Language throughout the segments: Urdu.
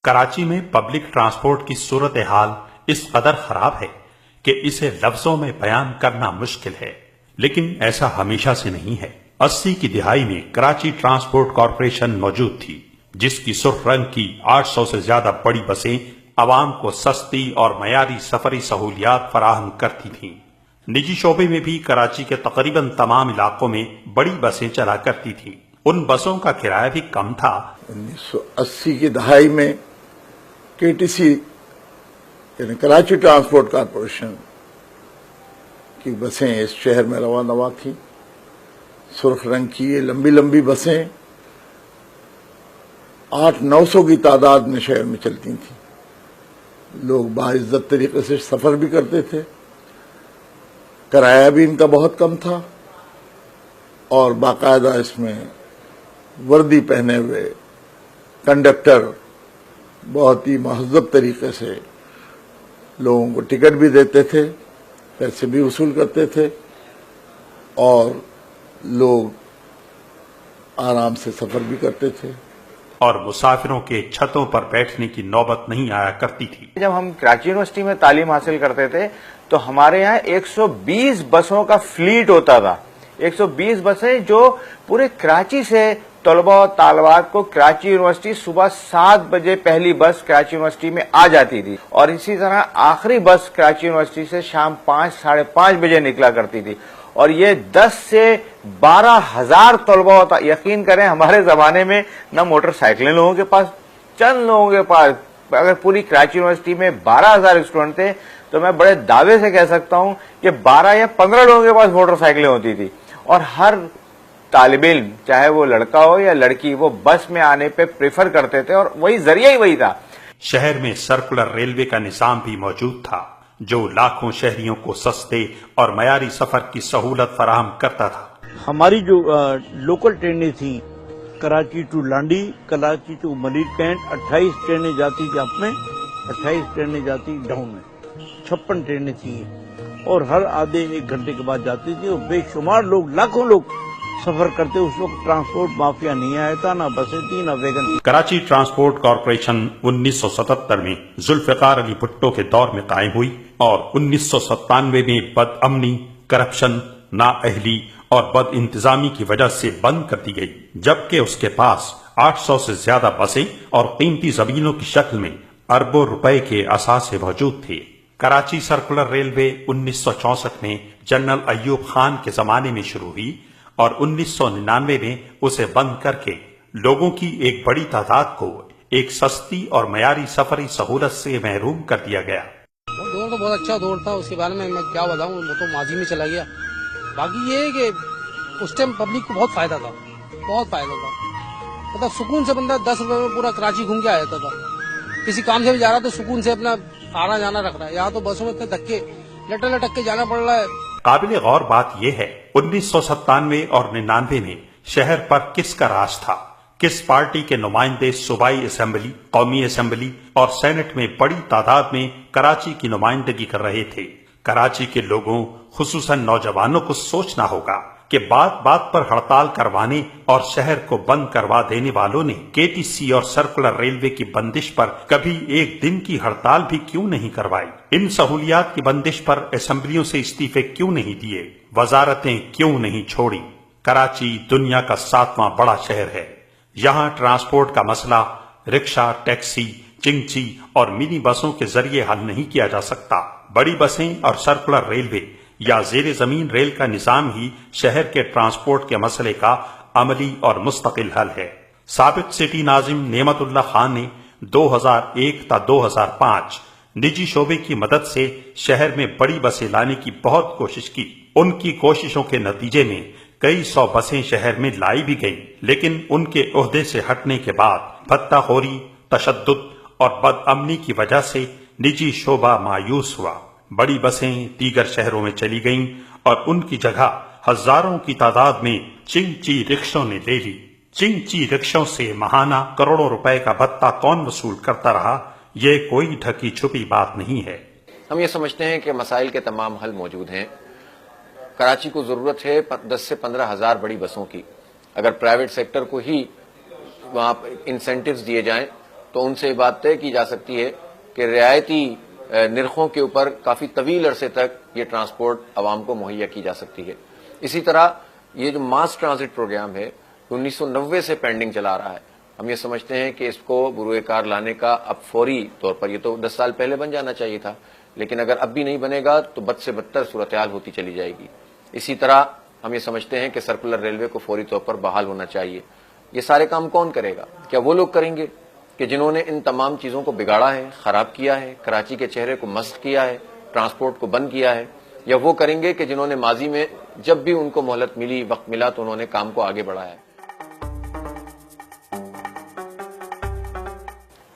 کراچی میں پبلک ٹرانسپورٹ کی صورتحال اس قدر خراب ہے کہ اسے لفظوں میں بیان کرنا مشکل ہے، لیکن ایسا ہمیشہ سے نہیں ہے۔ 80 کی دہائی میں کراچی ٹرانسپورٹ کارپوریشن موجود تھی، جس کی سرخ رنگ کی 800 سے زیادہ بڑی بسیں عوام کو سستی اور معیاری سفری سہولیات فراہم کرتی تھیں۔ نجی شعبے میں بھی کراچی کے تقریباً تمام علاقوں میں بڑی بسیں چلا کرتی تھیں۔ ان بسوں کا کرایہ بھی کم تھا۔ 1980 کی دہائی میں KTC یعنی کراچی ٹرانسپورٹ کارپوریشن کی بسیں اس شہر میں رواں تھیں۔ سرخ رنگ کی یہ لمبی لمبی بسیں 800-900 کی تعداد میں شہر میں چلتی تھیں۔ لوگ باعزت طریقے سے سفر بھی کرتے تھے، کرایہ بھی ان کا بہت کم تھا، اور باقاعدہ اس میں وردی پہنے ہوئے کنڈکٹر بہت ہی مہذب طریقے سے لوگوں کو ٹکٹ بھی دیتے تھے، پیسے بھی وصول کرتے تھے، اور لوگ آرام سے سفر بھی کرتے تھے، اور مسافروں کے چھتوں پر بیٹھنے کی نوبت نہیں آیا کرتی تھی۔ جب ہم کراچی یونیورسٹی میں تعلیم حاصل کرتے تھے تو ہمارے یہاں 120 بسوں کا فلیٹ ہوتا تھا۔ 120 بسیں جو پورے کراچی سے طلباء و طالبات کو کراچی یونیورسٹی صبح 7 بجے پہلی بس کراچی یونیورسٹی میں آ جاتی تھی، اور اسی طرح آخری بس کراچی یونیورسٹی سے شام 5-5:30 بجے نکلا کرتی تھی، اور یہ 10 سے 12 ہزار طلباء ہوتا۔ یقین کریں ہمارے زمانے میں نہ موٹر سائیکلیں لوگوں کے پاس، چند لوگوں کے پاس۔ اگر پوری کراچی یونیورسٹی میں 12,000 اسٹوڈنٹ تھے تو میں بڑے دعوے سے کہہ سکتا ہوں کہ 12 یا 15 لوگوں کے پاس موٹر سائیکلیں ہوتی تھی، اور ہر طالب علم چاہے وہ لڑکا ہو یا لڑکی وہ بس میں آنے پہ پریفر کرتے تھے، اور وہی ذریعہ ہی وہی تھا۔ شہر میں سرکولر ریلوے کا نظام بھی موجود تھا، جو لاکھوں شہریوں کو سستے اور معیاری سفر کی سہولت فراہم کرتا تھا۔ ہماری جو لوکل ٹرینیں تھیں، Karachi to Landhi, Karachi to Malir Cantt, 28 ٹرینیں جاتی تھی اپ میں، 28 ٹرینیں جاتی ڈاؤن میں، 56 ٹرینیں تھیں، اور ہر آدھے 1 گھنٹے کے بعد جاتی تھی، اور بے شمار لوگ، لاکھوں لوگ سفر کرتے۔ اس وقت ٹرانسپورٹ مافیا نہیں آیا تھا، نہ بسیں تھیں نہ ویگن تھی۔ کراچی ٹرانسپورٹ کارپوریشن 1977 میں ذوالفقار علی بھٹو کے دور میں قائم ہوئی، اور 1997 میں بد امنی، کرپشن، نااہلی اور بد انتظامی کی وجہ سے بند کر دی گئی، جبکہ اس کے پاس 800 سے زیادہ بسیں اور قیمتی زمینوں کی شکل میں اربوں روپے کے اثاثے موجود تھے۔ کراچی سرکولر ریلوے 1964 میں جنرل ایوب خان کے زمانے میں شروع ہوئی، اور 1999 میں اسے بند کر کے لوگوں کی ایک بڑی تعداد کو ایک سستی اور معیاری سفری سہولت سے محروم کر دیا گیا۔ دور تو بہت اچھا دور تھا، اس کے بارے میں کیا بتاؤں، وہ تو ماضی میں چلا گیا۔ باقی یہ ہے کہ اس ٹائم پبلک کو بہت فائدہ تھا، بہت فائدہ تھا۔ مطلب سکون سے بندہ 10 روپے میں پورا کراچی گھوم کے آ جاتا تھا۔ کسی کام سے بھی جا رہا تو سکون سے اپنا آنا جانا رکھ رہا ہے۔ یہاں تو بسوں میں اتنے دھکے لٹک کے جانا پڑ رہا ہے۔ قابل غور بات یہ ہے 1997 اور 99 میں شہر پر کس کا راج تھا؟ کس پارٹی کے نمائندے صوبائی اسمبلی، قومی اسمبلی اور سینٹ میں بڑی تعداد میں کراچی کی نمائندگی کر رہے تھے؟ کراچی کے لوگوں خصوصاً نوجوانوں کو سوچنا ہوگا کہ بات بات پر ہڑتال کروانے اور شہر کو بند کروا دینے والوں نے KTC اور سرکولر ریلوے کی بندش پر کبھی ایک دن کی ہڑتال بھی کیوں نہیں کروائی؟ ان سہولیات کی بندش پر اسمبلیوں سے استعفے کیوں نہیں دیے؟ وزارتیں کیوں نہیں چھوڑی؟ کراچی دنیا کا 7واں بڑا شہر ہے۔ یہاں ٹرانسپورٹ کا مسئلہ رکشا، ٹیکسی، چنگچی اور منی بسوں کے ذریعے حل نہیں کیا جا سکتا۔ بڑی بسیں اور سرکولر ریلوے یا زیر زمین ریل کا نظام ہی شہر کے ٹرانسپورٹ کے مسئلے کا عملی اور مستقل حل ہے۔ سابق سٹی ناظم نعمت اللہ خان نے 2001 تا 2005 نجی شعبے کی مدد سے شہر میں بڑی بسیں لانے کی بہت کوشش کی۔ ان کی کوششوں کے نتیجے میں کئی 100 بسیں شہر میں لائی بھی گئیں، لیکن ان کے عہدے سے ہٹنے کے بعد بھتہ خوری، تشدد اور بد امنی کی وجہ سے نجی شعبہ مایوس ہوا۔ بڑی بسیں دیگر شہروں میں چلی گئیں، اور ان کی جگہ ہزاروں کی تعداد میں چنگچی رکشوں نے لے لی۔ چنگچی رکشوں سے ماہانہ کروڑوں روپے کا بھتہ کون وصول کرتا رہا، یہ کوئی ڈھکی چھپی بات نہیں ہے۔ ہم یہ سمجھتے ہیں کہ مسائل کے تمام حل موجود ہیں۔ کراچی کو ضرورت ہے 10 سے 15 ہزار بڑی بسوں کی۔ اگر پرائیویٹ سیکٹر کو ہی وہاں انسینٹیوز دیے جائیں تو ان سے یہ بات طے کی جا سکتی ہے کہ رعایتی نرخوں کے اوپر کافی طویل عرصے تک یہ ٹرانسپورٹ عوام کو مہیا کی جا سکتی ہے۔ اسی طرح یہ جو ماس ٹرانزٹ پروگرام ہے 1990 سے پینڈنگ چلا رہا ہے، ہم یہ سمجھتے ہیں کہ اس کو بروئے کار لانے کا اب فوری طور پر، یہ تو 10 سال پہلے بن جانا چاہیے تھا، لیکن اگر اب بھی نہیں بنے گا تو بد سے بدتر صورتحال ہوتی چلی جائے گی۔ اسی طرح ہم یہ سمجھتے ہیں کہ سرکولر ریلوے کو فوری طور پر بحال ہونا چاہیے۔ یہ سارے کام کون کرے گا؟ کیا وہ لوگ کریں گے کہ جنہوں نے ان تمام چیزوں کو بگاڑا ہے، خراب کیا ہے، کراچی کے چہرے کو مسخ کیا ہے، ٹرانسپورٹ کو بند کیا ہے، یا وہ کریں گے کہ جنہوں نے ماضی میں جب بھی ان کو مہلت ملی، وقت ملا تو انہوں نے کام کو آگے بڑھایا ہے؟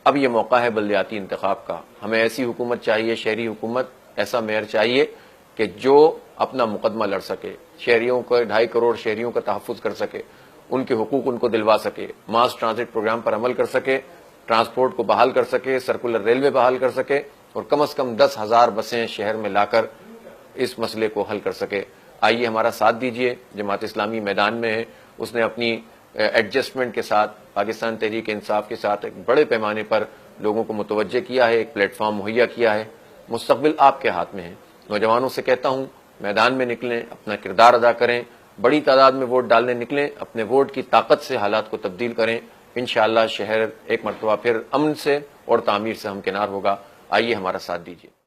اب یہ موقع ہے بلدیاتی انتخاب کا۔ ہمیں ایسی حکومت چاہیے، شہری حکومت، ایسا میئر چاہیے کہ جو اپنا مقدمہ لڑ سکے، شہریوں کو 2.5 کروڑ شہریوں کا تحفظ کر سکے، ان کے حقوق ان کو دلوا سکے، ماس ٹرانزٹ پروگرام پر عمل کر سکے، ٹرانسپورٹ کو بحال کر سکے، سرکولر ریلوے بحال کر سکے، اور کم از کم 10,000 بسیں شہر میں لا کر اس مسئلے کو حل کر سکے۔ آئیے ہمارا ساتھ دیجیے۔ جماعت اسلامی میدان میں ہے، اس نے اپنی ایڈجسٹمنٹ کے ساتھ، پاکستان تحریک انصاف کے ساتھ ایک بڑے پیمانے پر لوگوں کو متوجہ کیا ہے، ایک پلیٹ فارم مہیا کیا ہے۔ مستقبل آپ کے ہاتھ میں ہے۔ نوجوانوں سے کہتا ہوں میدان میں نکلیں، اپنا کردار ادا کریں، بڑی تعداد میں ووٹ ڈالنے نکلیں، اپنے ووٹ کی طاقت سے حالات کو تبدیل کریں۔ انشاءاللہ شہر ایک مرتبہ پھر امن سے اور تعمیر سے ہمکنار ہوگا۔ آئیے ہمارا ساتھ دیجیے۔